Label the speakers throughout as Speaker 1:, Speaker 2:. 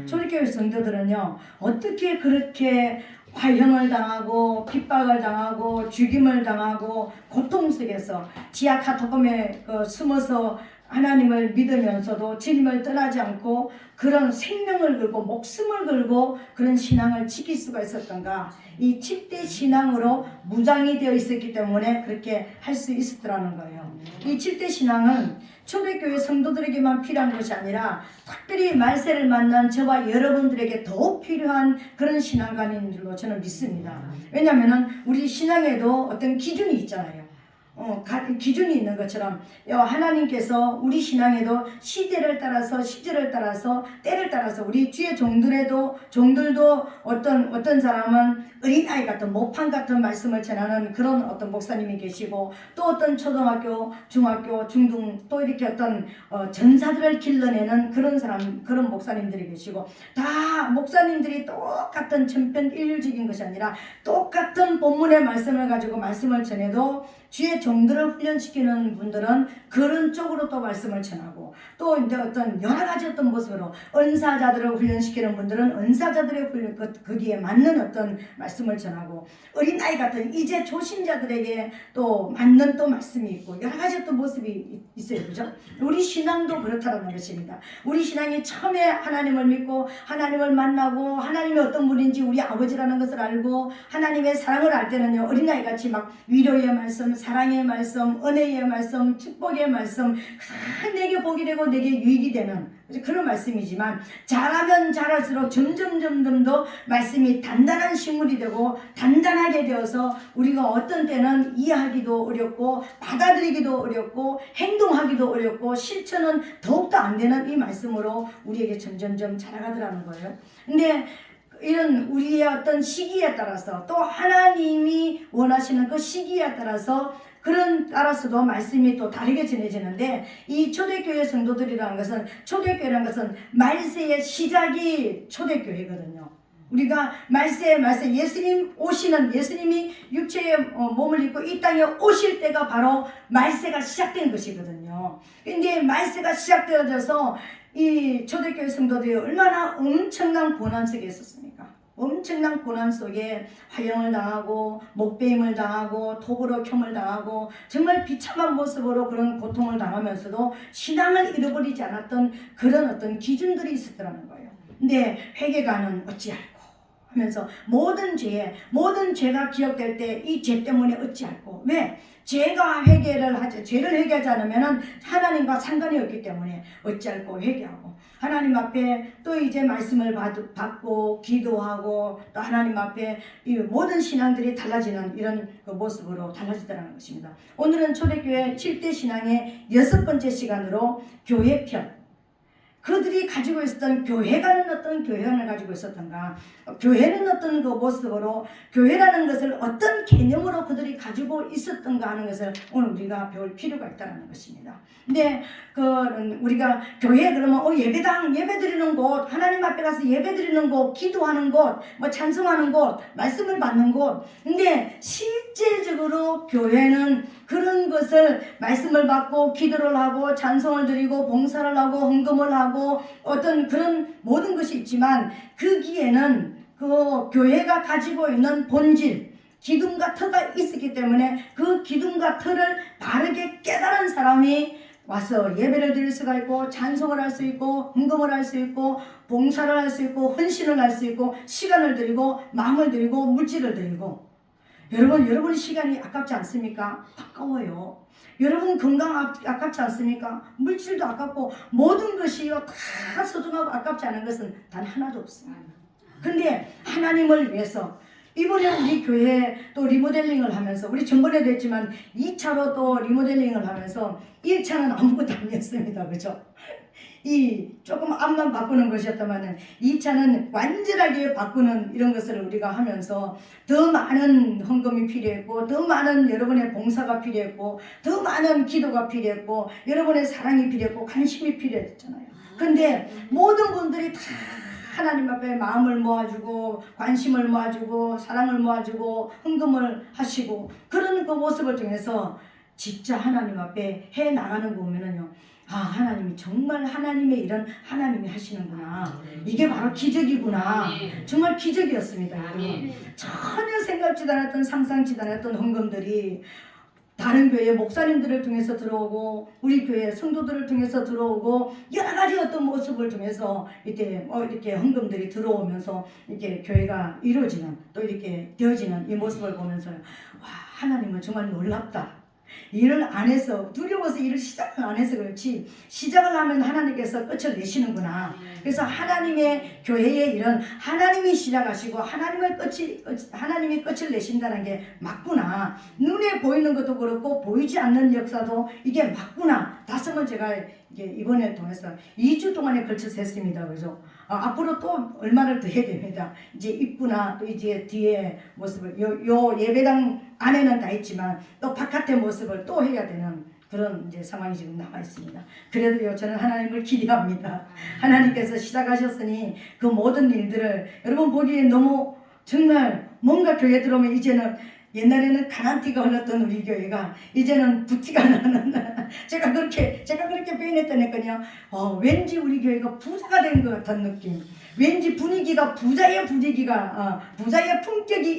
Speaker 1: 초대교회 성도들은요, 어떻게 그렇게 화형을 당하고 핍박을 당하고 죽임을 당하고 고통 속에서 지하 카타콤에 숨어서 하나님을 믿으면서도 주님을 떠나지 않고 그런 생명을 걸고 목숨을 걸고 그런 신앙을 지킬 수가 있었던가. 이 7대 신앙으로 무장이 되어 있었기 때문에 그렇게 할 수 있었더라는 거예요. 이 7대 신앙은 초대교회 성도들에게만 필요한 것이 아니라 특별히 말세를 만난 저와 여러분들에게 더욱 필요한 그런 신앙관인 줄로 저는 믿습니다. 왜냐하면 우리 신앙에도 어떤 기준이 있잖아요. 기준이 있는 것처럼 하나님께서 우리 신앙에도 시대를 따라서 시절을 따라서 때를 따라서 우리 주의 종들도 어떤 사람은 어린아이 같은 모판 같은 말씀을 전하는 그런 어떤 목사님이 계시고, 또 어떤 초등학교, 중학교, 중등, 또 이렇게 어떤 전사들을 길러내는 그런 목사님들이 계시고, 다 목사님들이 똑같은 천편일률적인 것이 아니라 똑같은 본문의 말씀을 가지고 말씀을 전해도 주의 종들을 훈련시키는 분들은 그런 쪽으로 또 말씀을 전하고, 또 이제 어떤 여러 가지 어떤 모습으로 은사자들을 훈련시키는 분들은 은사자들의 거기에 맞는 어떤 말씀을 전하고, 어린아이 같은 이제 조신자들에게 또 맞는 또 말씀이 있고 여러 가지 또 모습이 있어요. 그죠? 우리 신앙도 그렇다는 것입니다. 우리 신앙이 처음에 하나님을 믿고 하나님을 만나고 하나님이 어떤 분인지 우리 아버지라는 것을 알고 하나님의 사랑을 알 때는요, 어린아이 같이 막 위로의 말씀, 사랑의 말씀, 은혜의 말씀, 축복의 말씀, 내게 복이 되고 내게 유익이 되는 그런 말씀이지만, 자라면 자랄수록 점점 더 말씀이 단단한 식물이 되고 단단하게 되어서 우리가 어떤 때는 이해하기도 어렵고 받아들이기도 어렵고 행동하기도 어렵고 실천은 더욱더 안 되는 이 말씀으로 우리에게 점점 자라가더라는 거예요. 근데 이런 우리의 어떤 시기에 따라서 또 하나님이 원하시는 그 시기에 따라서 따라서도 말씀이 또 다르게 전해지는데, 이 초대교회 성도들이라는 것은, 초대교회라는 것은 말세의 시작이 초대교회거든요. 우리가 말세 예수님이 육체의 몸을 입고 이 땅에 오실 때가 바로 말세가 시작된 것이거든요. 근데 말세가 시작되어져서 이 초대교회 성도들이 얼마나 엄청난 고난 속에 있었습니까? 엄청난 고난 속에 화형을 당하고 목베임을 당하고 톱으로 켬을 당하고 정말 비참한 모습으로 그런 고통을 당하면서도 신앙을 잃어버리지 않았던 그런 어떤 기준들이 있었더라는 거예요. 근데 회개가는 어찌할꼬 하면서 모든 죄가 기억될 때 이 죄 때문에 어찌할꼬. 왜? 죄를 회개하지 않으면 하나님과 상관이 없기 때문에 어찌할꼬 회개하고, 하나님 앞에 또 이제 말씀을 받고 기도하고 또 하나님 앞에 이 모든 신앙들이 달라지는 이런 그 모습으로 달라지더라는 것입니다. 오늘은 초대교회 7대 신앙의 6번째 시간으로 교회편, 그들이 가지고 있었던 교회라는 어떤 교양을 가지고 있었던가, 교회는 어떤 그 모습으로, 교회라는 것을 어떤 개념으로 그들이 가지고 있었던가 하는 것을 오늘 우리가 배울 필요가 있다는 것입니다. 근데 우리가 교회 그러면 예배당, 예배드리는 곳, 하나님 앞에 가서 예배드리는 곳, 기도하는 곳, 찬송하는 곳, 말씀을 받는 곳. 근데 실제적으로 교회는 그런 것을 말씀을 받고 기도를 하고 찬송을 드리고 봉사를 하고 헌금을 하고 어떤 그런 모든 것이 있지만, 거기에는 그 교회가 가지고 있는 본질, 기둥과 터가 있었기 때문에 그 기둥과 터를 바르게 깨달은 사람이 와서 예배를 드릴 수가 있고 찬송을 할 수 있고 헌금을 할 수 있고 봉사를 할 수 있고 헌신을 할 수 있고 시간을 드리고 마음을 드리고 물질을 드리고. 여러분 시간이 아깝지 않습니까? 아까워요. 여러분 건강 아깝지 않습니까? 물질도 아깝고 모든 것이요 다 소중하고 아깝지 않은 것은 단 하나도 없습니다. 근데 하나님을 위해서 이번에 우리 교회 또 리모델링을 하면서, 우리 전번에도 했지만 2차로 또 리모델링을 하면서 1차는 아무것도 아니었습니다. 그죠? 이 조금 앞만 바꾸는 것이었다면 2차는 완전하게 바꾸는 이런 것을 우리가 하면서 더 많은 헌금이 필요했고 더 많은 여러분의 봉사가 필요했고 더 많은 기도가 필요했고 여러분의 사랑이 필요했고 관심이 필요했잖아요. 근데 모든 분들이 다 하나님 앞에 마음을 모아주고 관심을 모아주고 사랑을 모아주고 헌금을 하시고 그런 그 모습을 통해서 진짜 하나님 앞에 해 나가는 거 보면은요, 하나님이 정말 하나님의 일은 하나님이 하시는구나. 이게 바로 기적이구나. 정말 기적이었습니다. 여러분. 전혀 생각지도 않았던 상상지도 않았던 헌금들이 다른 교회 목사님들을 통해서 들어오고 우리 교회 성도들을 통해서 들어오고 여러 가지 어떤 모습을 통해서 이렇게 이렇게 헌금들이 들어오면서 이렇게 교회가 이루어지는 또 이렇게 되어지는 이 모습을 보면서 와, 하나님은 정말 놀랍다. 일을 안 해서 두려워서 일을 시작을 안 해서 그렇지 시작을 하면 하나님께서 끝을 내시는구나. 그래서 하나님의 교회의 일은 하나님이 시작하시고 하나님이 끝을 내신다는 게 맞구나. 눈에 보이는 것도 그렇고 보이지 않는 역사도 이게 맞구나. 다섯 번째가 이게 이번에 통해서 2주 동안에 걸쳐서 했습니다. 그래서 앞으로 또 얼마를 더 해야 됩니다. 이제 입구나 또 이제 뒤에 모습을 요 예배당 안에는 다 있지만 또 바깥의 모습을 또 해야 되는 그런 이제 상황이 지금 남아 있습니다. 그래도요 저는 하나님을 기대합니다. 하나님께서 시작하셨으니 그 모든 일들을 여러분 보기에 너무 정말 뭔가 교회 들어오면 이제는 옛날에는 가난티가 흘렀던 우리 교회가 이제는 부티가 나는 제가 그렇게 표현했다니까요. 왠지 우리 교회가 부자가 된 것 같은 느낌. 왠지 분위기가 부자의 품격이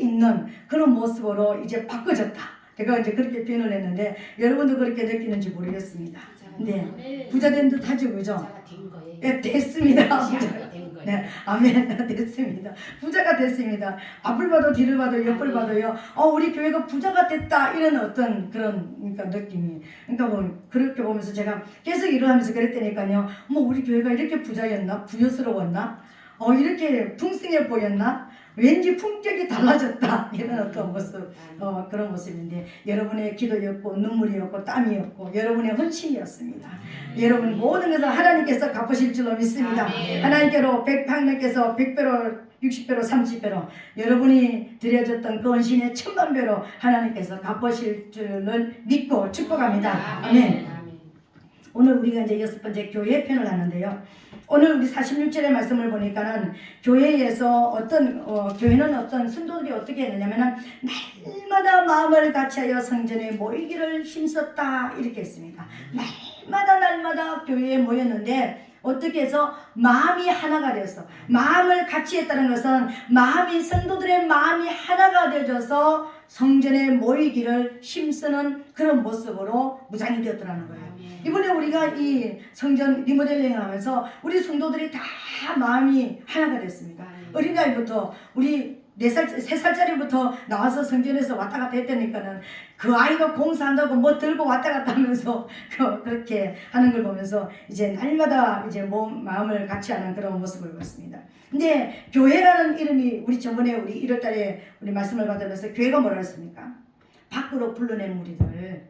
Speaker 1: 있는 그런 모습으로 이제 바꿔졌다. 제가 이제 그렇게 표현을 했는데 여러분도 그렇게 느끼는지 모르겠습니다. 네, 부자 된 듯 하죠, 그죠? 네, 됐습니다. 네, 아멘. 됐습니다. 부자가 됐습니다. 앞을 봐도 뒤를 봐도 옆을 봐도요. 우리 교회가 부자가 됐다 이런 어떤 그런 그러니까 느낌이. 그러니까 뭐 그렇게 보면서 제가 계속 일을 하면서 그랬다니까요. 뭐 우리 교회가 이렇게 부자였나? 부여스러웠나? 이렇게 풍성해 보였나? 왠지 품격이 달라졌다 이런 어떤 모습 그런 모습인데 여러분의 기도였고 눈물이었고 땀이었고 여러분의 헌신이었습니다. 여러분 모든 것을 하나님께서 갚으실 줄로 믿습니다. 하나님께로 하나님께서 100배로 60배로 30배로 여러분이 드려졌던 그 헌신의 1000만배로 하나님께서 갚으실 줄을 믿고 축복합니다. 아멘. 오늘 우리가 이제 6번째 교회 편을 하는데요. 오늘 우리 46절의 말씀을 보니까는 교회에서 교회는 어떤 성도들이 어떻게 했느냐면은 날마다 마음을 같이하여 성전에 모이기를 힘썼다 이렇게 했습니다. 날마다 교회에 모였는데 어떻게 해서 마음이 하나가 되어서 마음을 같이 했다는 것은 성도들의 마음이 하나가 되어져서 성전에 모이기를 힘쓰는 그런 모습으로 무장이 되었더라는 거예요. 이번에 우리가 이 성전 리모델링을 하면서 우리 성도들이 다 마음이 하나가 됐습니다. 어린아이부터 우리 3살짜리부터 나와서 성전에서 왔다 갔다 했다니까는 그 아이가 공사한다고 뭐 들고 왔다 갔다 하면서 그렇게 하는 걸 보면서 이제 날마다 이제 마음을 같이 하는 그런 모습을 봤습니다. 근데 교회라는 이름이 우리 저번에 우리 1월달에 우리 말씀을 받으면서 교회가 뭐라 했습니까? 밖으로 불러낸 무리들.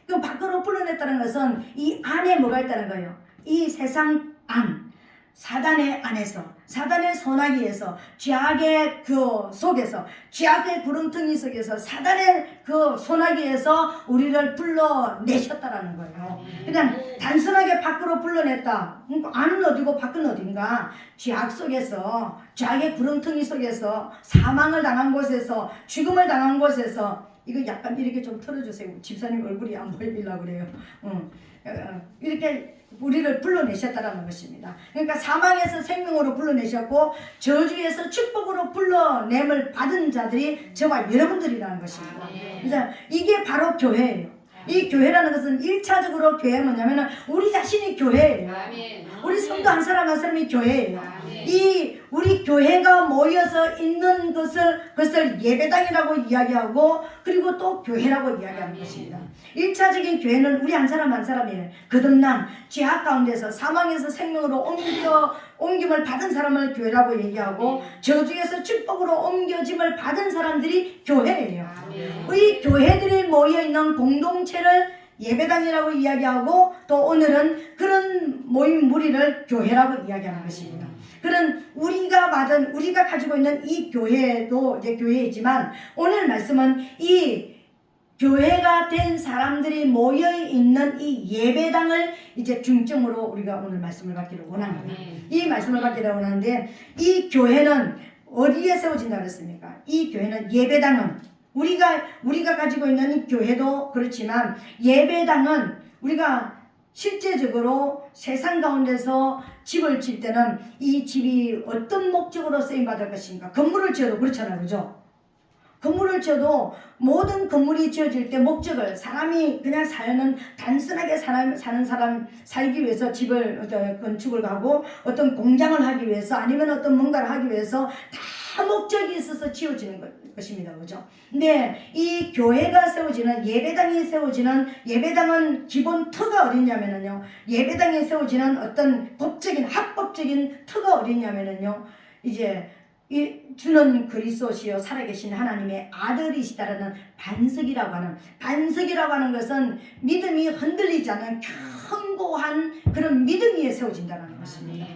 Speaker 1: 그 밖으로 불러냈다는 것은 이 안에 뭐가 있다는 거예요. 이 세상 안, 사단의 안에서, 사단의 소나기에서, 죄악의 그 속에서, 죄악의 구름텅이 속에서, 사단의 그 소나기에서 우리를 불러내셨다라는 거예요. 그냥 단순하게 밖으로 불러냈다. 안은 어디고 밖은 어딘가? 죄악 속에서, 죄악의 구름텅이 속에서, 사망을 당한 곳에서, 죽음을 당한 곳에서. 이거 약간 이렇게 좀 털어주세요. 집사님 얼굴이 안 보이려고 그래요. 이렇게 우리를 불러내셨다라는 것입니다. 그러니까 사망에서 생명으로 불러내셨고 저주에서 축복으로 불러냄을 받은 자들이 저와 여러분들이라는 것입니다. 그래서 이게 바로 교회예요. 이 교회라는 것은 1차적으로 교회가 뭐냐면 우리 자신이 교회예요. 우리 성도 한 사람 한 사람이 교회예요. 이 우리 교회가 모여서 있는 그것을 예배당이라고 이야기하고 그리고 또 교회라고 이야기하는 것입니다. 1차적인 교회는 우리 한 사람 한 사람이에요. 거듭난 죄악 가운데서 사망에서 생명으로 옮김을 받은 사람을 교회라고 얘기하고 저주에서 축복으로 옮겨짐을 받은 사람들이 교회예요. 이 교회들이 모여있는 공동체를 예배당이라고 이야기하고 또 오늘은 그런 모임 무리를 교회라고 이야기하는 것입니다. 그런 우리가 가지고 있는 이 교회도 이제 교회이지만 오늘 말씀은 이 교회가 된 사람들이 모여 있는 이 예배당을 이제 중점으로 우리가 오늘 말씀을 받기를 원합니다. 이 말씀을 받기를 원하는데 이 교회는 어디에 세워진다고 했습니까? 이 교회는 예배당은 우리가 가지고 있는 이 교회도 그렇지만 예배당은 우리가 실제적으로 세상 가운데서 집을 질 때는 이 집이 어떤 목적으로 쓰임받을 것인가. 건물을 지어도 그렇잖아요. 그죠? 건물을 지어도 모든 건물이 지어질 때 목적을 사람이 그냥 단순하게 사는 사람 살기 위해서 집을 건축을 하고 어떤 공장을 하기 위해서 아니면 어떤 뭔가를 하기 위해서 다 목적이 있어서 지어지는 것입니다. 그죠? 근데 이 교회가 세워지는 예배당이 세워지는 예배당은 기본 터가 어디냐면요. 예배당이 세워지는 어떤 법적인 합법적인 터가 어디냐면요. 이제 이 주는 그리스도시요 살아계신 하나님의 아들이시다라는 반석이라고 하는 것은 믿음이 흔들리지 않는 견고한 그런 믿음 위에 세워진다는 것입니다.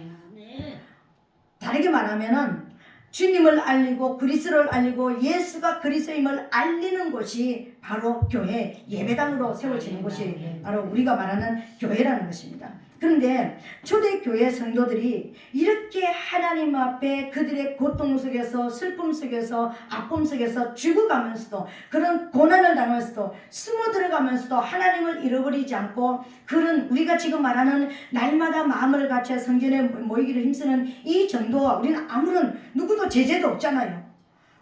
Speaker 1: 다르게 말하면은 주님을 알리고 그리스도를 알리고 예수가 그리스도임을 알리는 곳이 바로 교회 예배당으로 세워지는 곳이 바로 우리가 말하는 교회라는 것입니다. 그런데 초대교회 성도들이 이렇게 하나님 앞에 그들의 고통 속에서 슬픔 속에서 아픔 속에서 죽어가면서도 그런 고난을 당하면서도 숨어 들어가면서도 하나님을 잃어버리지 않고 그런 우리가 지금 말하는 날마다 마음을 같이 성전에 모이기를 힘쓰는 이 정도와 우리는 아무런 누구도 제재도 없잖아요.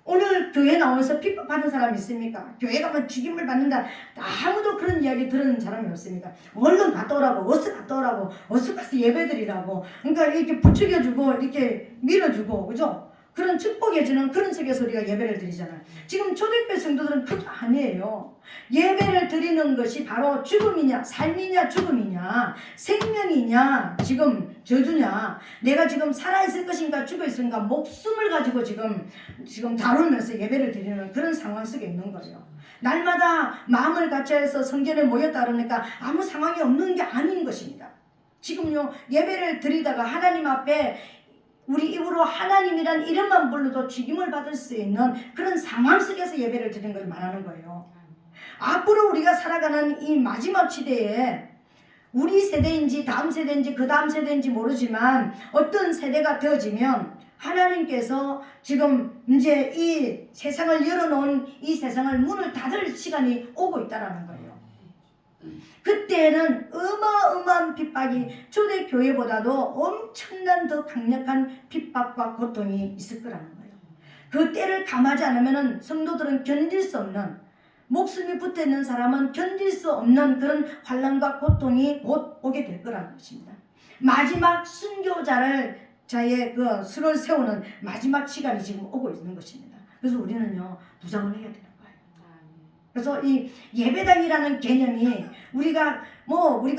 Speaker 1: 오늘 교회 나오면서 핍박받는 사람 있습니까? 교회 가면 죽임을 받는다. 아무도 그런 이야기 들은 사람이 없습니까? 얼른 갔다 오라고, 어서 갔다 오라고, 어서 가서 예배드리라고. 그러니까 이렇게 부추겨주고, 이렇게 밀어주고, 그죠? 그런 축복해주는 그런 속에서 우리가 예배를 드리잖아요. 지금 초대교회 성도들은 그게 아니에요. 예배를 드리는 것이 바로 죽음이냐, 삶이냐, 죽음이냐, 생명이냐, 지금 저주냐, 내가 지금 살아있을 것인가, 죽어있을까, 목숨을 가지고 지금 다루면서 예배를 드리는 그런 상황 속에 있는 거예요. 날마다 마음을 같이해서 성전에 모였다 그러니까 아무 상황이 없는 게 아닌 것입니다. 지금요, 예배를 드리다가 하나님 앞에 우리 입으로 하나님이란 이름만 불러도 죽임을 받을 수 있는 그런 상황 속에서 예배를 드리는 걸 말하는 거예요. 앞으로 우리가 살아가는 이 마지막 시대에 우리 세대인지 다음 세대인지 그 다음 세대인지 모르지만 어떤 세대가 되어지면 하나님께서 지금 이제 이 세상을 열어놓은 이 세상을 문을 닫을 시간이 오고 있다는 거예요. 그때는 어마어마한 핍박이 초대교회보다도 엄청난 더 강력한 핍박과 고통이 있을 거라는 거예요. 그 때를 감하지 않으면 성도들은 견딜 수 없는, 목숨이 붙어있는 사람은 견딜 수 없는 그런 환난과 고통이 곧 오게 될 거라는 것입니다. 마지막 순교자를 자의 그 수를 세우는 마지막 시간이 지금 오고 있는 것입니다. 그래서 우리는요, 부상을 해야 돼요. 그래서 이 예배당이라는 개념이 우리가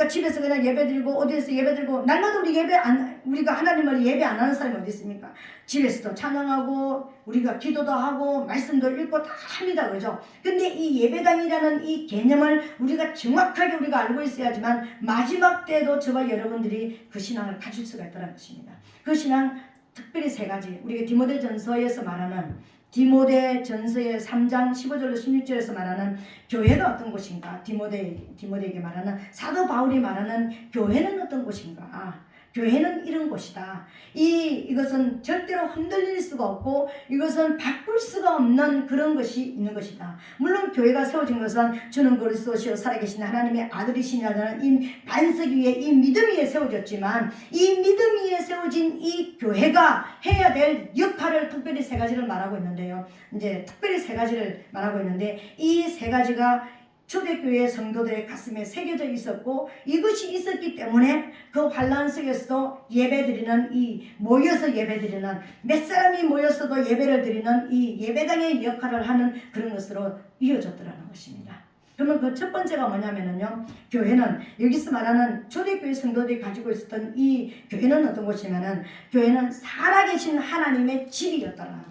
Speaker 1: 집에서 그냥 예배드리고 어디에서 예배드리고 날마다 우리가 하나님을 예배 안 하는 사람이 어디 있습니까? 집에서도 찬양하고 우리가 기도도 하고 말씀도 읽고 다 합니다. 그죠? 근데 이 예배당이라는 이 개념을 우리가 정확하게 우리가 알고 있어야지만 마지막 때도 저와 여러분들이 그 신앙을 가질 수가 있다는 것입니다. 그 신앙 특별히 세 가지, 우리가 디모데전서에서 말하는 디모데전서의 3장 15절로 16절에서 말하는 교회가 어떤 곳인가, 디모데에게 말하는 사도 바울이 말하는 교회는 어떤 곳인가, 교회는 이런 곳이다. 이것은 절대로 흔들릴 수가 없고 이것은 바꿀 수가 없는 그런 것이 있는 것이다. 물론 교회가 세워진 것은 주는 그리스도시요 살아계신 하나님의 아들이시냐는 이 반석 위에 이 믿음 위에 세워졌지만 이 믿음 위에 세워진 이 교회가 해야 될 역할을 특별히 세 가지를 말하고 있는데요. 이제 특별히 세 가지를 말하고 있는데 이 세 가지가 초대교회 성도들의 가슴에 새겨져 있었고 이것이 있었기 때문에 그 환난 속에서도 예배드리는 모여서 예배드리는 몇 사람이 모여서도 예배를 드리는 이 예배당의 역할을 하는 그런 것으로 이어졌더라는 것입니다. 그러면 그 첫 번째가 뭐냐면요, 교회는 여기서 말하는 초대교회 성도들이 가지고 있었던 이 교회는 어떤 곳이냐면은 교회는 살아계신 하나님의 집이었다는 거예요.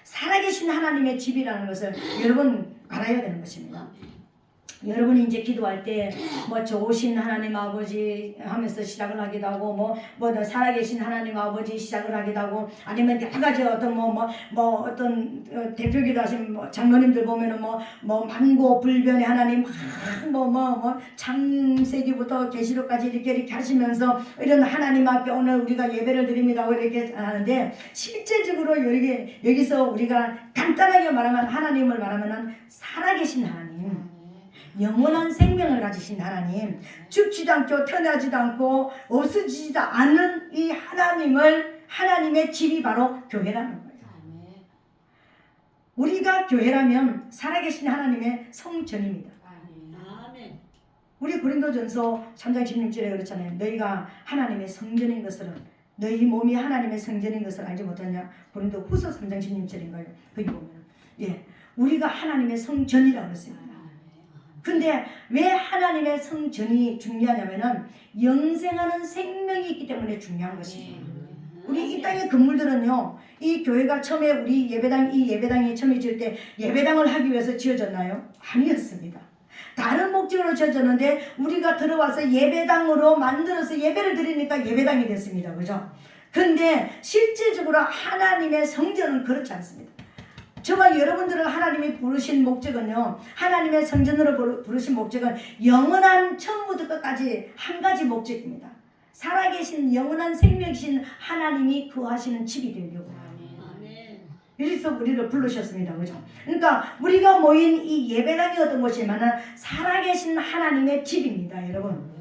Speaker 1: 살아계신 하나님의 집이라는 것을 여러분 알아야 되는 것입니다. 여러분이 이제 기도할 때 좋으신 하나님 아버지 하면서 시작을 하기도 하고 살아계신 하나님 아버지 시작을 하기도 하고 아니면 여러 가지 어떤 대표기도 하신 장로님들 보면은 만고 불변의 하나님 창세기부터 계시록까지 이렇게 하시면서 이런 하나님 앞에 오늘 우리가 예배를 드립니다 이렇게 하는데 실제적으로 여기서 우리가 간단하게 말하면 하나님을 말하면은 살아계신 하나님, 영원한 생명을 가지신 하나님, 죽지도 않고 태어나지도 않고 없어지지도 않는 이 하나님의 집이 바로 교회라는 거예요. 우리가 교회라면 살아계신 하나님의 성전입니다. 우리 고린도전서 3장 16절에 그렇잖아요. 너희가 하나님의 성전인 것을, 너희 몸이 하나님의 성전인 것을 알지 못하냐. 고린도 후서 3장 16절인가요? 거기 보면 우리가 하나님의 성전이라고 그랬습니다. 근데 왜 하나님의 성전이 중요하냐면은 영생하는 생명이 있기 때문에 중요한 것입니다. 우리 이 땅의 건물들은요, 이 교회가 처음에 우리 이 예배당이 처음에 지을 때 예배당을 하기 위해서 지어졌나요? 아니었습니다. 다른 목적으로 지어졌는데 우리가 들어와서 예배당으로 만들어서 예배를 드리니까 예배당이 됐습니다. 그죠? 근데 실제적으로 하나님의 성전은 그렇지 않습니다. 저와 여러분들을 하나님이 부르신 목적은요, 하나님의 성전으로 부르신 목적은 영원한 처음부터 끝까지 한 가지 목적입니다. 살아계신 영원한 생명이신 하나님이 거하시는 집이 되려고. 이래서 우리를 부르셨습니다. 그죠? 그러니까 우리가 모인 이 예배당이 어떤 곳이냐면 살아계신 하나님의 집입니다. 여러분,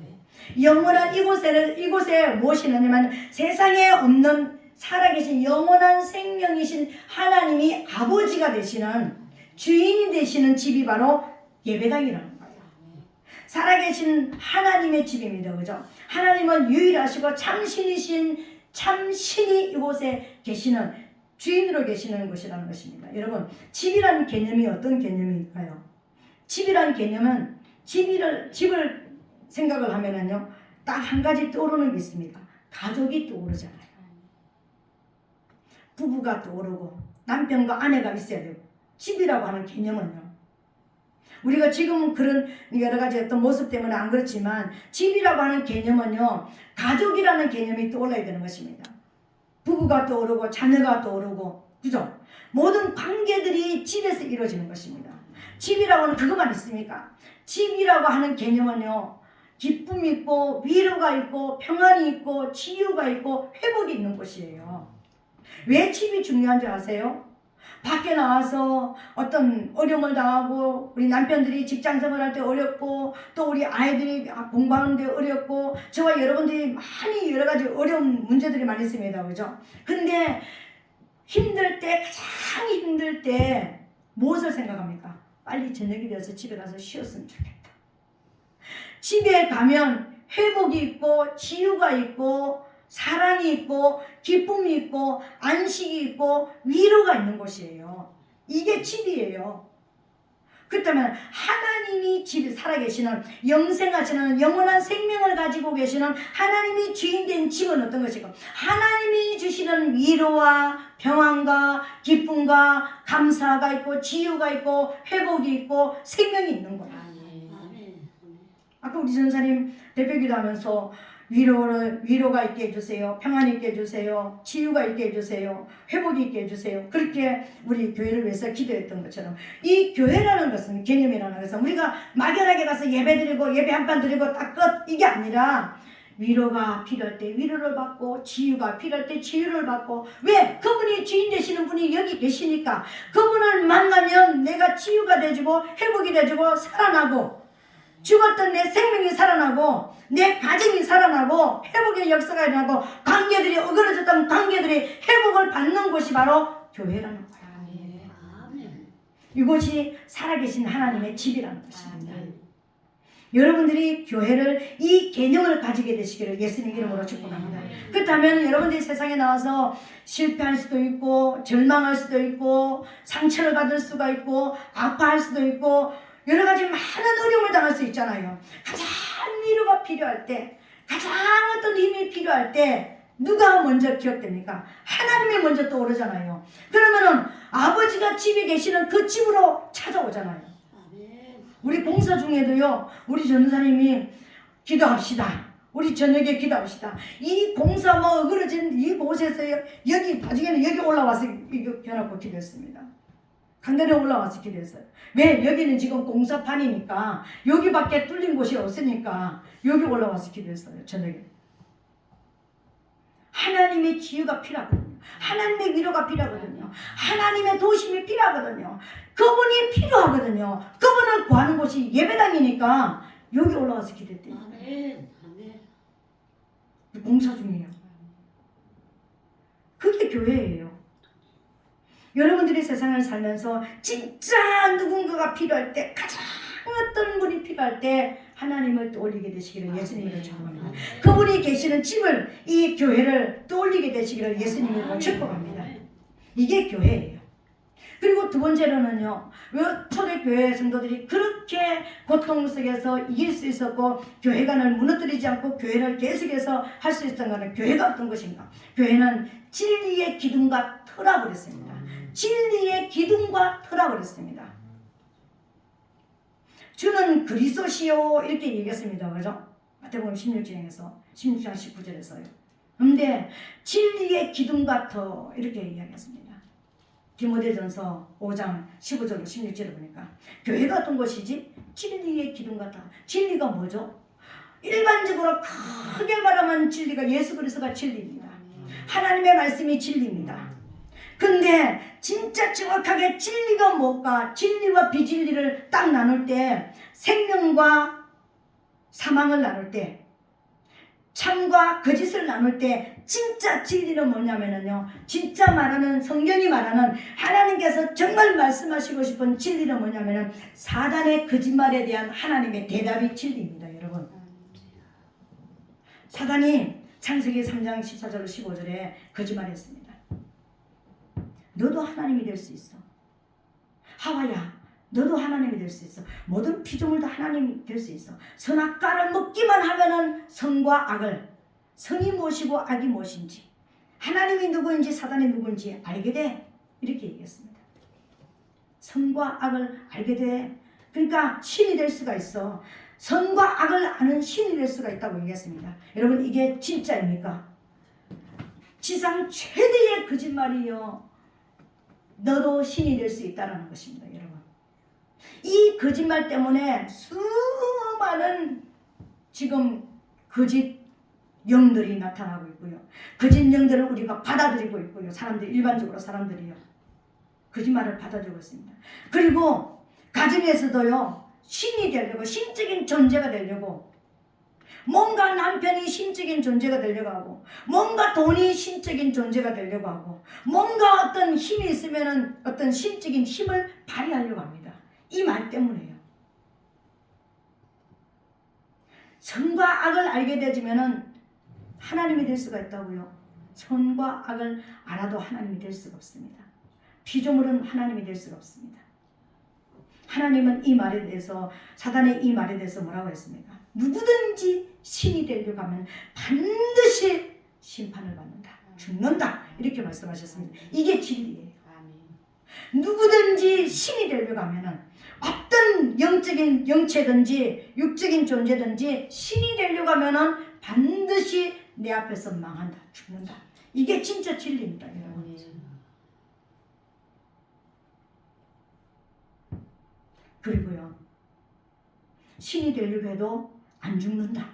Speaker 1: 영원한 이곳에 무엇이 있냐면 세상에 없는 살아계신 영원한 생명이신 하나님이 아버지가 되시는, 주인이 되시는 집이 바로 예배당이라는 거예요. 살아계신 하나님의 집입니다. 그죠? 하나님은 유일하시고 참신이 이곳에 계시는, 주인으로 계시는 것이라는 것입니다. 여러분, 집이라는 개념이 어떤 개념일까요? 집이라는 개념은 집을 생각을 하면은요, 딱 한 가지 떠오르는 게 있습니다. 가족이 떠오르잖아요. 부부가 떠오르고 남편과 아내가 있어야 되고. 집이라고 하는 개념은요, 우리가 지금은 그런 여러 가지 어떤 모습 때문에 안 그렇지만 집이라고 하는 개념은요, 가족이라는 개념이 떠올라야 되는 것입니다. 부부가 떠오르고 자녀가 떠오르고, 그죠? 모든 관계들이 집에서 이루어지는 것입니다. 집이라고 하는 그것만 있습니까? 집이라고 하는 개념은요, 기쁨이 있고 위로가 있고 평안이 있고 치유가 있고 회복이 있는 곳이에요. 왜 집이 중요한지 아세요? 밖에 나와서 어떤 어려움을 당하고, 우리 남편들이 직장생활 할 때 어렵고, 또 우리 아이들이 공부하는데 어렵고, 저와 여러분들이 많이 여러 가지 어려운 문제들이 많이 있습니다. 그죠? 근데 힘들 때, 가장 힘들 때 무엇을 생각합니까? 빨리 저녁이 되어서 집에 가서 쉬었으면 좋겠다. 집에 가면 회복이 있고 치유가 있고 사랑이 있고 기쁨이 있고 안식이 있고 위로가 있는 곳이에요. 이게 집이에요. 그렇다면 하나님이 집에 살아계시는, 영생하시는 영원한 생명을 가지고 계시는 하나님이 주인된 집은 어떤 것일까? 하나님이 주시는 위로와 평안과 기쁨과 감사가 있고 치유가 있고 회복이 있고 생명이 있는 거예요. 아까 우리 전사님 대표기도 하면서 위로가 있게 해주세요. 평안이 있게 해주세요. 치유가 있게 해주세요. 회복이 있게 해주세요. 그렇게 우리 교회를 위해서 기도했던 것처럼, 이 교회라는 것은, 개념이라는 것은 우리가 막연하게 가서 예배드리고 예배 한 판 드리고 딱 끝, 이게 아니라 위로가 필요할 때 위로를 받고 치유가 필요할 때 치유를 받고. 왜? 그분이 주인 되시는 분이 여기 계시니까. 그분을 만나면 내가 치유가 되지고 회복이 되지고 살아나고, 죽었던 내 생명이 살아나고 내 가정이 살아나고 회복의 역사가 일어나고 관계들이 어그러졌던 관계들이 회복을 받는 곳이 바로 교회라는 거예요. 이곳이 살아계신 하나님의 집이라는 것입니다. 여러분들이 교회를, 이 개념을 가지게 되시기를 예수님 이름으로 축복합니다. 그렇다면 여러분들이 세상에 나와서 실패할 수도 있고 절망할 수도 있고 상처를 받을 수가 있고 아파할 수도 있고 여러 가지 많은 어려움을 당할 수 있잖아요. 가장 위로가 필요할 때, 가장 어떤 힘이 필요할 때 누가 먼저 기억됩니까? 하나님이 먼저 떠오르잖아요. 그러면은 아버지가 집에 계시는 그 집으로 찾아오잖아요. 우리 봉사 중에도요, 우리 전도사님이 기도합시다. 우리 저녁에 기도합시다. 이 공사 어그러진 이 곳에서 여기 나중에는 여기 올라와서 이거 펴놓고 기도했습니다. 강단에 올라와서 기도했어요. 왜? 여기는 지금 공사판이니까 여기밖에 뚫린 곳이 없으니까 여기 올라와서 기도했어요. 저녁에. 하나님의 치유가 필요하거든요. 하나님의 위로가 필요하거든요. 하나님의 도심이 필요하거든요. 그분이 필요하거든요. 그분을 구하는 곳이 예배당이니까 여기 올라와서 기도했대요.
Speaker 2: 아멘. 아멘.
Speaker 1: 공사 중이에요. 그게 교회예요. 여러분들이 세상을 살면서 진짜 누군가가 필요할 때, 가장 어떤 분이 필요할 때 하나님을 떠올리게 되시기를 예수님으로 축복합니다. 그분이 계시는 집을, 이 교회를 떠올리게 되시기를 예수님으로 축복합니다. 이게 교회예요. 그리고 두 번째로는요, 왜 초대교회 성도들이 그렇게 고통 속에서 이길 수 있었고 교회가 늘 무너뜨리지 않고 교회를 계속해서 할 수 있었던 것은 교회가 어떤 것인가? 교회는 진리의 기둥과 터라고 그랬습니다. 진리의 기둥과 터라고 그랬습니다. 주는 그리스도시요 이렇게 얘기했습니다. 그죠? 마태복음 16장에서 16장 19절에서요. 근데 진리의 기둥과 터 이렇게 이야기했습니다. 디모데전서 5장 15절 16절을 보니까 교회가 어떤 것이지? 진리의 기둥 같다. 진리가 뭐죠? 일반적으로 크게 말하면 진리가 예수 그리스도가 진리입니다. 하나님의 말씀이 진리입니다. 근데 진짜 정확하게 진리가 뭘까? 진리와 비진리를 딱 나눌 때, 생명과 사망을 나눌 때, 참과 거짓을 나눌 때 진짜 진리는 뭐냐면요, 진짜 말하는, 성경이 말하는 하나님께서 정말 말씀하시고 싶은 진리는 뭐냐면은 사단의 거짓말에 대한 하나님의 대답이 진리입니다. 여러분, 사단이 창세기 3장 14절 15절에 거짓말했습니다. 너도 하나님이 될 수 있어. 하와야, 너도 하나님이 될 수 있어. 모든 피조물도 하나님이 될 수 있어. 선악과를 먹기만 하면은 선과 악을, 선이 무엇이고 악이 무엇인지, 하나님이 누구인지 사단이 누구인지 알게 돼. 이렇게 얘기했습니다. 선과 악을 알게 돼. 그러니까 신이 될 수가 있어. 선과 악을 아는 신이 될 수가 있다고 얘기했습니다. 여러분, 이게 진짜입니까? 지상 최대의 거짓말이요, 너도 신이 될 수 있다는 것입니다. 여러분, 이 거짓말 때문에 수많은 지금 거짓 영들이 나타나고 있고요, 거짓 영들을 우리가 받아들이고 있고요. 사람들, 일반적으로 사람들이요, 거짓말을 받아들이고 있습니다. 그리고 가정에서도요, 신이 되려고, 신적인 존재가 되려고, 뭔가 남편이 신적인 존재가 되려고 하고, 뭔가 돈이 신적인 존재가 되려고 하고, 뭔가 어떤 힘이 있으면은 어떤 신적인 힘을 발휘하려고 합니다. 이 말 때문에요. 선과 악을 알게 되지면은 하나님이 될 수가 있다고요. 선과 악을 알아도 하나님이 될 수가 없습니다. 피조물은 하나님이 될 수가 없습니다. 하나님은 이 말에 대해서, 사단의 이 말에 대해서 뭐라고 했습니까? 누구든지 신이 되려고 하면 반드시 심판을 받는다, 죽는다, 이렇게 말씀하셨습니다. 이게 진리예요. 누구든지 신이 되려고 하면은, 어떤 영적인 영체든지 육적인 존재든지 신이 되려고 하면은 반드시 내 앞에서 망한다, 죽는다. 이게 진짜 진리입니다, 여러분. 그리고요, 신이 되려고 해도 안 죽는다.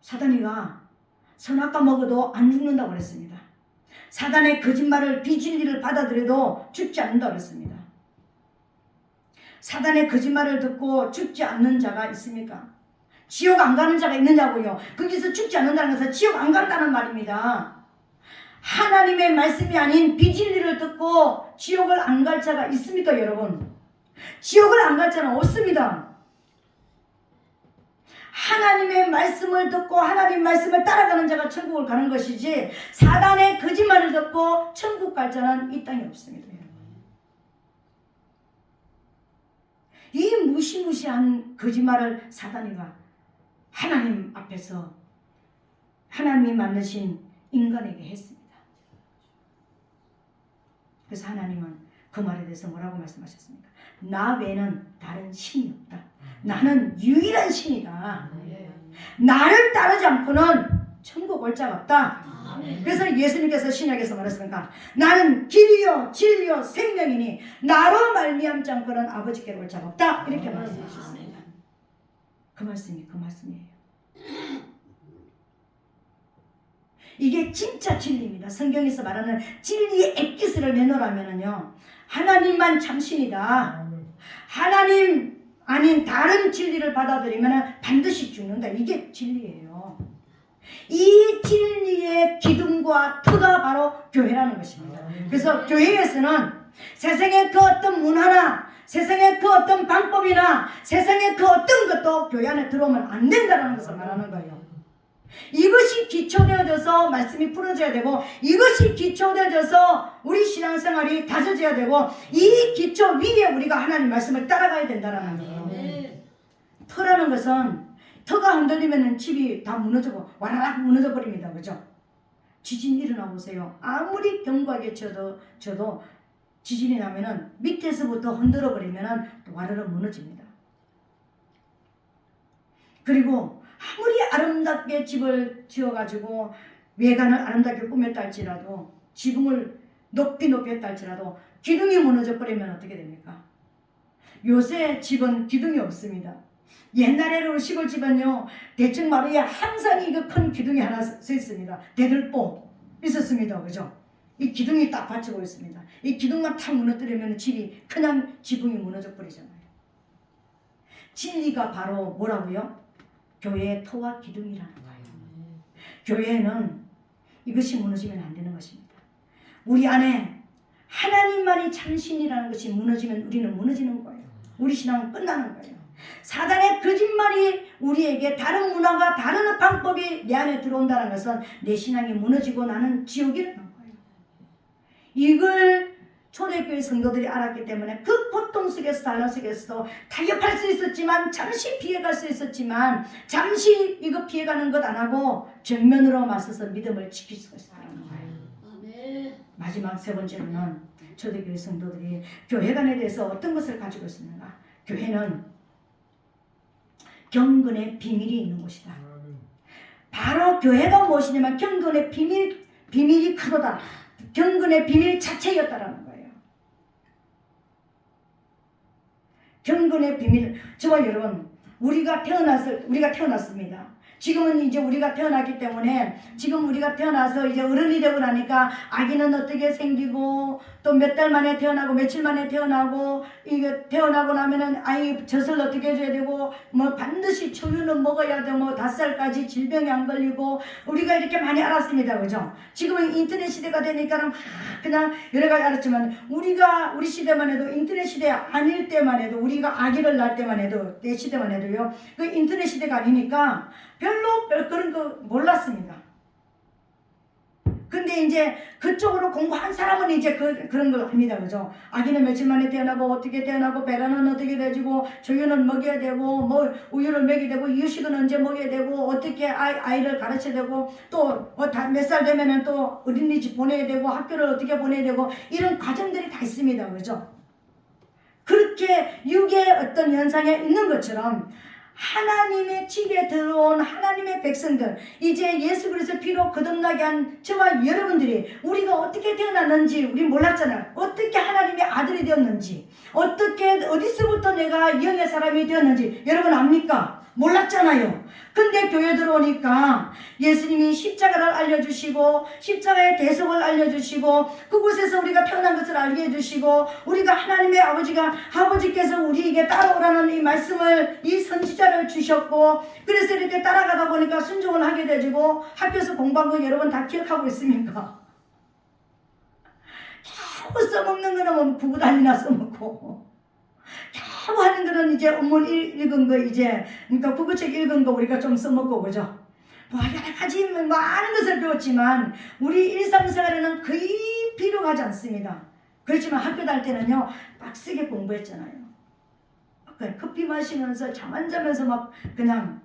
Speaker 1: 사단이가 선악과 먹어도 안 죽는다고 그랬습니다. 사단의 거짓말을, 비진리를 받아들여도 죽지 않는다고 그랬습니다. 사단의 거짓말을 듣고 죽지 않는 자가 있습니까? 지옥 안 가는 자가 있느냐고요. 거기서 죽지 않는다는 것은 지옥 안 간다는 말입니다. 하나님의 말씀이 아닌 비진리를 듣고 지옥을 안 갈 자가 있습니까, 여러분? 지옥을 안 갈 자는 없습니다. 하나님의 말씀을 듣고 하나님 말씀을 따라가는 자가 천국을 가는 것이지, 사단의 거짓말을 듣고 천국 갈 자는 이 땅에 없습니다. 이 무시무시한 거짓말을 사단이가 하나님 앞에서 하나님이 만드신 인간에게 했습니다. 그래서 하나님은 그 말에 대해서 뭐라고 말씀하셨습니까? 나 외에는 다른 신이 없다. 나는 유일한 신이다. 나를 따르지 않고는 천국 올 자가 없다. 그래서 예수님께서 신약에서 말했습니까? 나는 길이요 진리요 생명이니 나로 말미암지 않고는 아버지께로 올 자가 없다. 이렇게 말씀하셨습니다. 그 말씀이 그 말씀이에요. 이게 진짜 진리입니다. 성경에서 말하는 진리의 엑기스를 내놓으라면요, 하나님만 참신이다, 하나님 아닌 다른 진리를 받아들이면 반드시 죽는다. 이게 진리예요. 이 진리의 기둥과 터가 바로 교회라는 것입니다. 그래서 교회에서는 세상의 그 어떤 문화나 세상의 그 어떤 방법이나 세상의 그 어떤 것도 교회 안에 들어오면 안 된다는 것을 말하는 거예요. 이것이 기초되어져서 말씀이 풀어져야 되고, 이것이 기초되어져서 우리 신앙생활이 다져져야 되고, 이 기초 위에 우리가 하나님 말씀을 따라가야 된다는 거예요. 터라는 것은, 터가 흔들리면 집이 다 무너지고 와라락 무너져 버립니다. 그죠? 지진 일어나 보세요. 아무리 견고하게 쳐도 지진이 나면은 밑에서부터 흔들어 버리면은 또 와르르 무너집니다. 그리고 아무리 아름답게 집을 지어가지고 외관을 아름답게 꾸몄다 할지라도, 지붕을 높이 했다 할지라도 기둥이 무너져 버리면 어떻게 됩니까? 요새 집은 기둥이 없습니다. 옛날에는 시골집은요, 대충 마루에 항상 이거 큰 기둥이 하나 서 있습니다. 대들보 있었습니다. 그죠? 이 기둥이 딱 받치고 있습니다. 이 기둥만 탁 무너뜨리면 집이 그냥 지붕이 무너져 버리잖아요. 진리가 바로 뭐라고요? 교회의 터와 기둥이라는 거예요. 교회는 이것이 무너지면 안 되는 것입니다. 우리 안에 하나님만이 참신이라는 것이 무너지면 우리는 무너지는 거예요. 우리 신앙은 끝나는 거예요. 사단의 거짓말이 우리에게 다른 문화가 다른 방법이 내 안에 들어온다는 것은 내 신앙이 무너지고 나는 지옥이라는 거예요. 이걸 초대교회 성도들이 알았기 때문에 그 고통 속에서 단련 속에서도 타협할 수 있었지만, 잠시 피해갈 수 있었지만, 잠시 이거 피해가는 것 안 하고 정면으로 맞서서 믿음을 지킬 수가 있었다는 거예요. 마지막 세 번째로는 초대교회 성도들이 교회관에 대해서 어떤 것을 가지고 있었는가? 교회는 경건의 비밀이 있는 곳이다. 바로 교회가 무엇이냐면 경건의 비밀이 크도다. 경건의 비밀 자체였다라는 거예요. 경건의 비밀. 저와 여러분, 우리가 태어났습니다. 지금은 이제 우리가 태어났기 때문에, 지금 우리가 태어나서 이제 어른이 되고 나니까 아기는 어떻게 생기고, 또 몇 달 만에 태어나고 며칠 만에 태어나고, 이게 태어나고 나면은 아이 젖을 어떻게 해줘야 되고, 뭐 반드시 초유는 먹어야 되고, 뭐 5살까지 질병이 안 걸리고, 우리가 이렇게 많이 알았습니다. 그죠? 지금은 인터넷 시대가 되니까 그냥 여러 가지 알았지만, 우리 시대만 해도, 인터넷 시대 아닐 때만 해도, 우리가 아기를 낳을 때만 해도, 내 시대만 해도요, 그 인터넷 시대가 아니니까 별로 그런 거 몰랐습니다. 근데 이제 그쪽으로 공부한 사람은 이제 그런 걸 압니다. 그죠? 아기는 며칠 만에 태어나고, 어떻게 태어나고, 배란은 어떻게 돼지고, 조유는 먹여야 되고, 뭐 우유를 먹여야 되고, 이유식은 언제 먹여야 되고, 어떻게 아이를 가르쳐야 되고, 또 몇 살 되면은 또 어린이집 보내야 되고, 학교를 어떻게 보내야 되고, 이런 과정들이 다 있습니다. 그죠? 그렇게 육의 어떤 현상에 있는 것처럼 하나님의 집에 들어온 하나님의 백성들, 이제 예수 그리스도 피로 거듭나게 한 저와 여러분들이 우리가 어떻게 태어났는지 우리 몰랐잖아요. 어떻게 하나님의 아들이 되었는지, 어떻게 어디서부터 내가 영의 사람이 되었는지 여러분 압니까? 몰랐잖아요. 근데 교회 들어오니까 예수님이 십자가를 알려주시고, 십자가의 대속을 알려주시고, 그곳에서 우리가 태어난 것을 알게 해주시고, 우리가 하나님의 아버지께서 우리에게 따라오라는 이 말씀을, 이 선지자를 주셨고, 그래서 이렇게 따라가다 보니까 순종을 하게 되고, 학교에서 공부한 거 여러분 다 기억하고 있습니까? 겨우 써먹는 거는 뭐 구구단이나 써먹고, 겨우 하는 거는 이제 원문 읽은 거, 이제 그러니까 국어책 읽은 거 우리가 좀 써먹고, 그죠? 뭐 여러 가지 많은 것을 배웠지만 우리 일상생활에는 거의 필요하지 않습니다. 그렇지만 학교 다닐 때는요 빡세게 공부했잖아요. 커피 마시면서 잠 안 자면서 막 그냥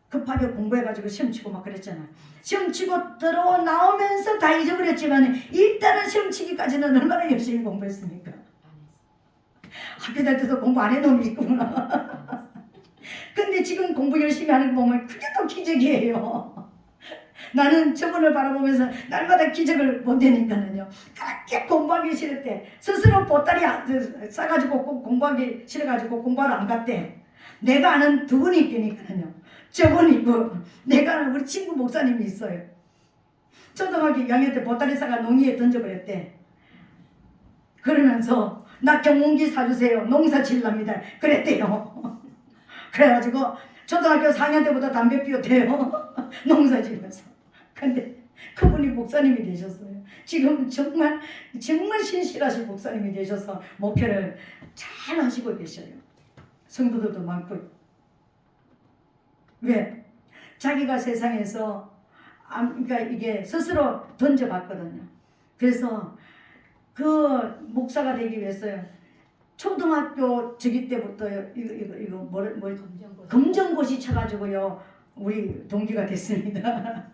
Speaker 1: 급하게 공부해가지고 시험 치고 막 그랬잖아요. 시험 치고 나오면서 다 잊어버렸지만 일단은 시험 치기까지는 얼마나 열심히 공부했습니까? 학교 다닐 때도 공부 안 해놓은 게 있구나. 근데 지금 공부 열심히 하는 거 보면 그게 또 기적이에요. 나는 저분을 바라보면서 날마다 기적을 본다니까는요. 그렇게 공부하기 싫을 때 스스로 보따리 싸가지고 공부하기 싫어가지고 공부하러 안 갔대. 내가 아는 두 분이 있으니까는요. 저분이 있고 내가 아는 우리 친구 목사님이 있어요. 초등학교 2학년 때 보따리 싸가 농이에 던져버렸대. 그러면서 나 경운기 사주세요. 농사 지으랍니다. 그랬대요. 그래가지고 초등학교 4학년 때부터 담배 피웠대요. 농사 지면서. 근데 그분이 목사님이 되셨어요. 지금 정말 신실하신 목사님이 되셔서 목회를 잘 하시고 계셔요. 성도들도 많고. 왜? 자기가 세상에서 그러니까 이게 스스로 던져봤거든요. 그래서 그 목사가 되기 위해서요. 초등학교 저기 때부터 이거 뭘 검정고시 쳐가지고요. 우리 동기가 됐습니다.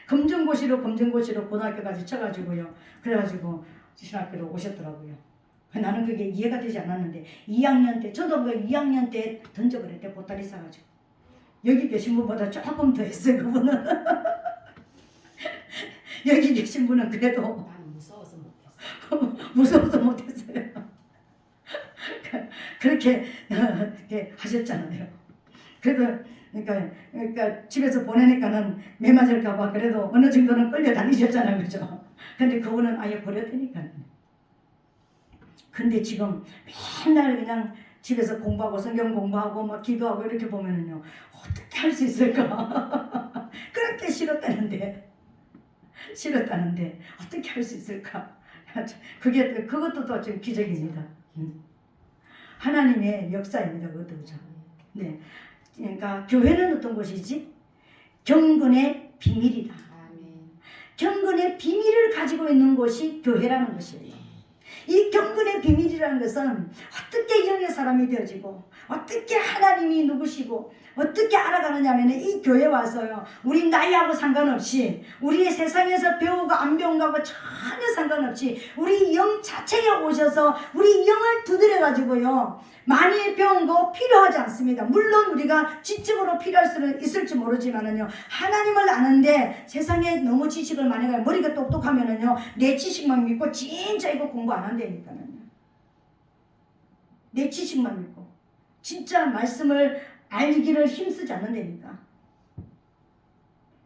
Speaker 1: 검정고시로 고등학교까지 쳐가지고요. 그래가지고 신학교로 오셨더라고요. 나는 그게 이해가 되지 않았는데 2학년 때 저도 그 2학년 때 던져버렸대. 보따리 싸가지고. 여기 계신 분보다 조금 더 했어요. 그분은. 여기 계신 분은 그래도
Speaker 2: 나는 무서워서 못했어.
Speaker 1: 무서워서 못했어요. 그렇게 하셨잖아요. 그래도 그러니까 집에서 보내니까는 매 맞을까봐 그래도 어느 정도는 끌려다니셨잖아요, 그죠? 근데 그분은 아예 버렸다니까요. 근데 지금 맨날 그냥 집에서 공부하고 성경 공부하고 막 기도하고 이렇게 보면은요, 어떻게 할 수 있을까? 그렇게 싫었다는데 어떻게 할 수 있을까? 그것도 또 좀 기적입니다. 하나님의 역사입니다. 그것도 그죠? 네. 그러니까 교회는 어떤 곳이지? 경건의 비밀이다. 경건의 비밀을 가지고 있는 곳이 교회라는 것이에요. 이 경건의 비밀이라는 것은 어떻게 영의 사람이 되어지고 어떻게 하나님이 누구시고 어떻게 알아가느냐 하면 이 교회 와서요. 우리 나이하고 상관없이 우리의 세상에서 배우고 안 배운 거하고 전혀 상관없이 우리 영 자체에 오셔서 우리 영을 두드려 가지고요. 많이 배운 거 필요하지 않습니다. 물론 우리가 지적으로 필요할 수는 있을지 모르지만은요. 하나님을 아는데 세상에 너무 지식을 많이 가요. 머리가 똑똑하면은요. 내 지식만 믿고 진짜 이거 공부 안 한다니까요. 내 지식만 믿고 진짜 말씀을 알기를 힘쓰지 않는다니까.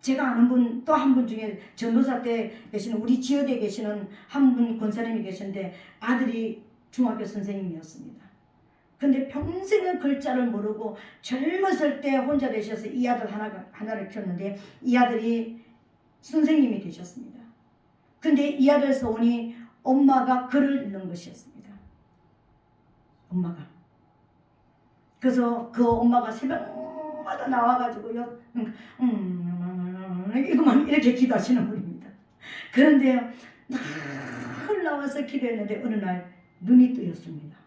Speaker 1: 제가 아는 분 또 한 분 중에 전도사 때 계시는 우리 지역에 계시는 한 분 권사님이 계신데 아들이 중학교 선생님이었습니다. 근데 평생을 글자를 모르고 젊었을 때 혼자 되셔서 이 아들 하나를 키웠는데 이 아들이 선생님이 되셨습니다. 근데 이 아들 소원이 엄마가 글을 읽는 것이었습니다. 엄마가. 그래서 그 엄마가 새벽마다 나와가지고요. 이거만 이렇게 기도하시는 분입니다. 그런데요. 늘 나와서 기도했는데 어느 날 눈이 뜨였습니다.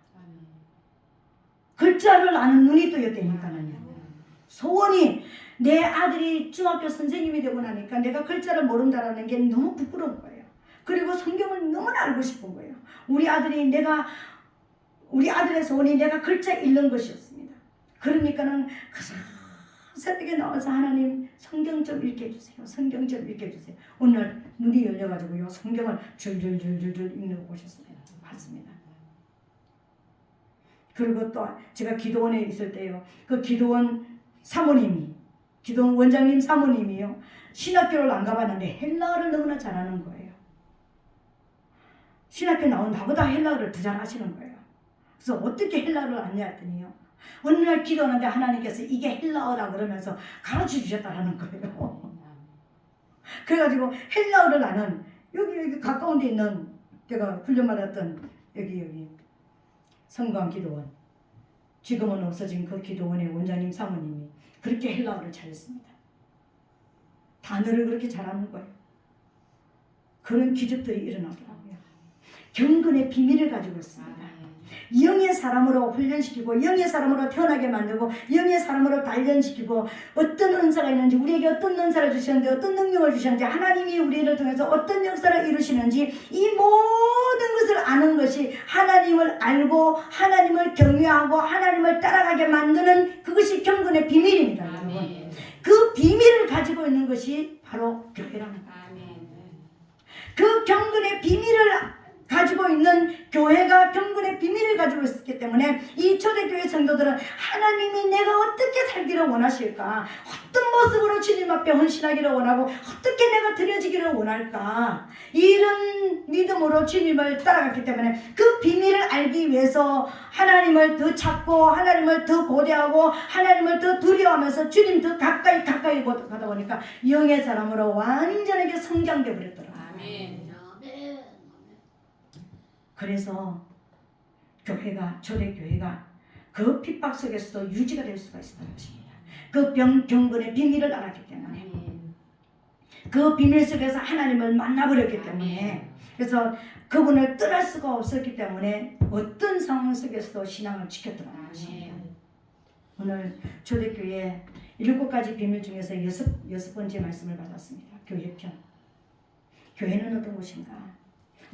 Speaker 1: 글자를 아는 눈이 뜨였다니까요. 소원이 내 아들이 중학교 선생님이 되고 나니까 내가 글자를 모른다라는 게 너무 부끄러운 거예요. 그리고 성경을 너무나 알고 싶은 거예요. 우리 아들의 소원이 내가 글자 읽는 것이었습니다. 그러니까는 새벽에 나와서 하나님 성경 좀 읽게 해주세요. 성경 좀 읽게 해주세요. 오늘 눈이 열려가지고요. 성경을 줄줄줄줄 읽는 오셨습니다. 맞습니다. 그리고 또 제가 기도원에 있을 때요. 그 기도원 사모님이, 기도원 원장님 사모님이요. 신학교를 안 가봤는데 헬라어를 너무나 잘하는 거예요. 신학교 나온 나보다 헬라어를 더 잘하시는 거예요. 그래서 어떻게 헬라어를 아냐 했더니요. 어느 날 기도하는데 하나님께서 이게 헬라어라 그러면서 가르쳐 주셨다라는 거예요. 그래가지고 헬라어를 아는 여기 가까운 데 있는 제가 훈련받았던 여기 성광 기도원, 지금은 없어진 그 기도원의 원장님 사모님이 그렇게 헬라어를 잘했습니다. 단어를 그렇게 잘하는 거예요. 그런 기적들이 일어나더라고요. 경건의 비밀을 가지고 있습니다. 영의 사람으로 훈련시키고 영의 사람으로 태어나게 만들고 영의 사람으로 단련시키고 어떤 은사가 있는지 우리에게 어떤 은사를 주셨는지 어떤 능력을 주셨는지 하나님이 우리를 통해서 어떤 역사를 이루시는지 이 모든 것을 아는 것이 하나님을 알고 하나님을 경외하고 하나님을 따라가게 만드는 그것이 경건의 비밀입니다. 여러분. 그 비밀을 가지고 있는 것이 바로 교회랍니다. 그 경건의 비밀을 가지고 있는 교회가 경건의 비밀을 가지고 있었기 때문에 이 초대교회 성도들은 하나님이 내가 어떻게 살기를 원하실까, 어떤 모습으로 주님 앞에 헌신하기를 원하고 어떻게 내가 드려지기를 원할까, 이런 믿음으로 주님을 따라갔기 때문에 그 비밀을 알기 위해서 하나님을 더 찾고 하나님을 더 고대하고 하나님을 더 두려워하면서 주님 더 가까이 가다 보니까 영의 사람으로 완전하게 성장돼 버렸더라.
Speaker 2: 아멘.
Speaker 1: 그래서 교회가, 초대교회가 그 핍박 속에서도 유지가 될 수가 있었던 것입니다. 그 경건의 비밀을 알았기 때문에, 그 비밀 속에서 하나님을 만나버렸기 때문에, 그래서 그분을 떠날 수가 없었기 때문에 어떤 상황 속에서도 신앙을 지켰더라는 것입니다. 오늘 초대교회 7가지 비밀 중에서 여섯 번째 말씀을 받았습니다. 교회편. 교회는 어떤 곳인가?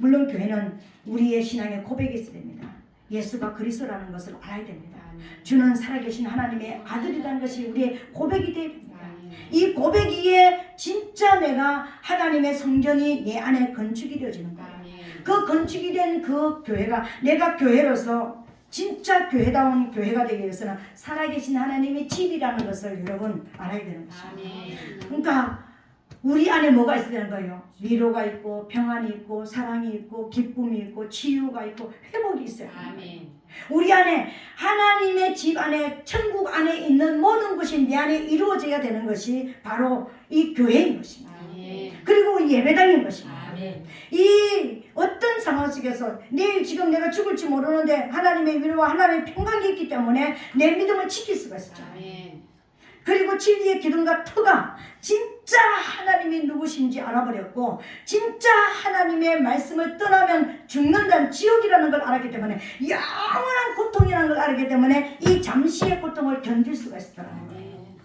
Speaker 1: 물론 교회는 우리의 신앙의 고백이 있어야 됩니다. 예수가 그리스도라는 것을 알아야 됩니다. 주는 살아계신 하나님의 아들이라는 것이 우리의 고백이 되어야 됩니다. 이 고백이에 진짜 내가 하나님의 성전이 내 안에 건축이 되어지는 거예요. 그 건축이 된 그 교회가, 내가 교회로서 진짜 교회다운 교회가 되기 위해서는 살아계신 하나님의 집이라는 것을 여러분 알아야 되는 것입니다. 그러니까 우리 안에 뭐가 있어야 되는 거예요? 위로가 있고 평안이 있고 사랑이 있고 기쁨이 있고 치유가 있고 회복이 있어요. 우리 안에 하나님의 집 안에, 천국 안에 있는 모든 것이 내 안에 이루어져야 되는 것이 바로 이 교회인 것입니다. 그리고 예배당인 것입니다. 이 어떤 상황 속에서 내일 지금 내가 죽을지 모르는데 하나님의 위로와 하나님의 평강이 있기 때문에 내 믿음을 지킬 수가 있었죠. 그리고 진리의 기둥과 터가 진짜 하나님이 누구신지 알아버렸고, 진짜 하나님의 말씀을 떠나면 죽는다는 지옥이라는 걸 알았기 때문에, 영원한 고통이라는 걸 알았기 때문에 이 잠시의 고통을 견딜 수가 있더라고요.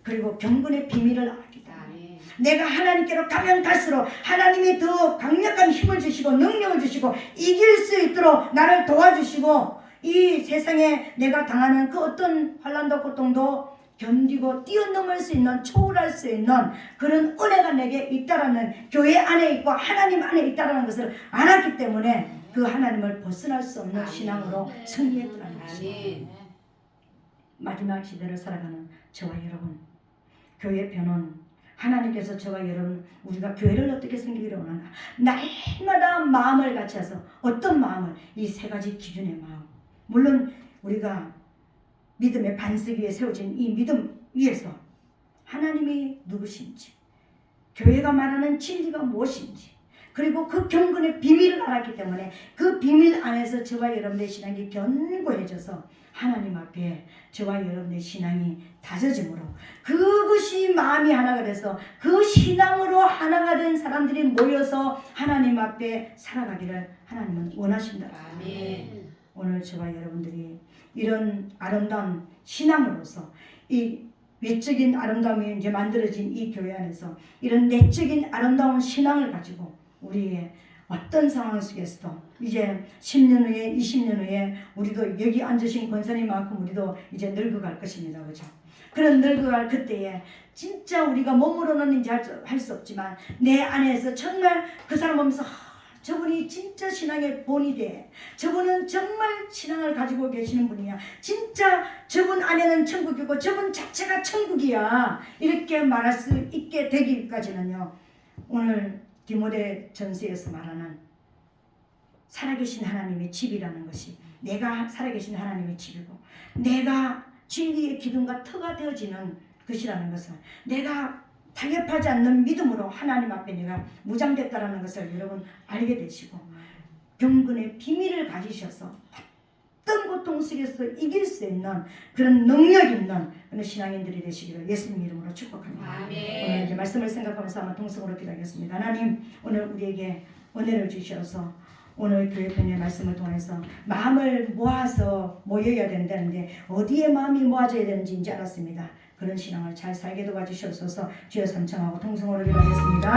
Speaker 1: 그리고 경건의 비밀을 알았기 때문에 내가 하나님께로 가면 갈수록 하나님이 더 강력한 힘을 주시고 능력을 주시고 이길 수 있도록 나를 도와주시고, 이 세상에 내가 당하는 그 어떤 환난도 고통도 견디고 뛰어넘을 수 있는, 초월할 수 있는 그런 은혜가 내게 있다라는, 교회 안에 있고 하나님 안에 있다라는 것을 알았기 때문에 그 하나님을 벗어날 수 없는 신앙으로 승리했더라는 것입니다. 마지막 시대를 살아가는 저와 여러분, 교회 편은 하나님께서 저와 여러분, 우리가 교회를 어떻게 섬기기를 원하나, 날마다 마음을 같이해서, 어떤 마음을? 이 3가지 기준의 마음. 물론 우리가 믿음의 반석 위에 세워진 이 믿음 위에서 하나님이 누구신지, 교회가 말하는 진리가 무엇인지, 그리고 그 경건의 비밀을 알았기 때문에 그 비밀 안에서 저와 여러분의 신앙이 견고해져서 하나님 앞에 저와 여러분의 신앙이 다져짐으로, 그것이 마음이 하나가 돼서 그 신앙으로 하나가 된 사람들이 모여서 하나님 앞에 살아가기를 하나님은 원하신다.
Speaker 2: 아멘.
Speaker 1: 오늘 저와 여러분들이 이런 아름다운 신앙으로서, 이 외적인 아름다움이 이제 만들어진 이 교회 안에서 이런 내적인 아름다운 신앙을 가지고 우리의 어떤 상황 속에서도 이제 10년 후에 20년 후에 우리도 여기 앉으신 권사님만큼 우리도 이제 늙어갈 것입니다. 그렇죠? 그런 늙어갈 그때에 진짜 우리가 몸으로는 이제 할 수 없지만 내 안에서 정말 그 사람 보면서 저분이 진짜 신앙의 본이 돼. 저분은 정말 신앙을 가지고 계시는 분이야. 진짜 저분 안에는 천국이고 저분 자체가 천국이야. 이렇게 말할 수 있게 되기까지는요, 오늘 디모데 전서에서 말하는 살아계신 하나님의 집이라는 것이, 내가 살아계신 하나님의 집이고 내가 진리의 기둥과 터가 되어지는 것이라는 것은, 내가 타협하지 않는 믿음으로 하나님 앞에 내가 무장됐다라는 것을 여러분 알게 되시고, 경건의 비밀을 가지셔서 어떤 고통 속에서 이길 수 있는 그런 능력 있는 그런 신앙인들이 되시기를 예수님 이름으로 축복합니다.
Speaker 2: 아멘.
Speaker 1: 오늘 이제 말씀을 생각하면서 아마 동성으로 기도하겠습니다. 하나님, 오늘 우리에게 은혜를 주셔서 오늘 교회편의 말씀을 통해서 마음을 모아서 모여야 된다는데 어디에 마음이 모아져야 되는지 이제 알았습니다. 그런 신앙을 잘 살게 도와주시옵소서. 주여 삼청하고 통성으로 기도하겠습니다.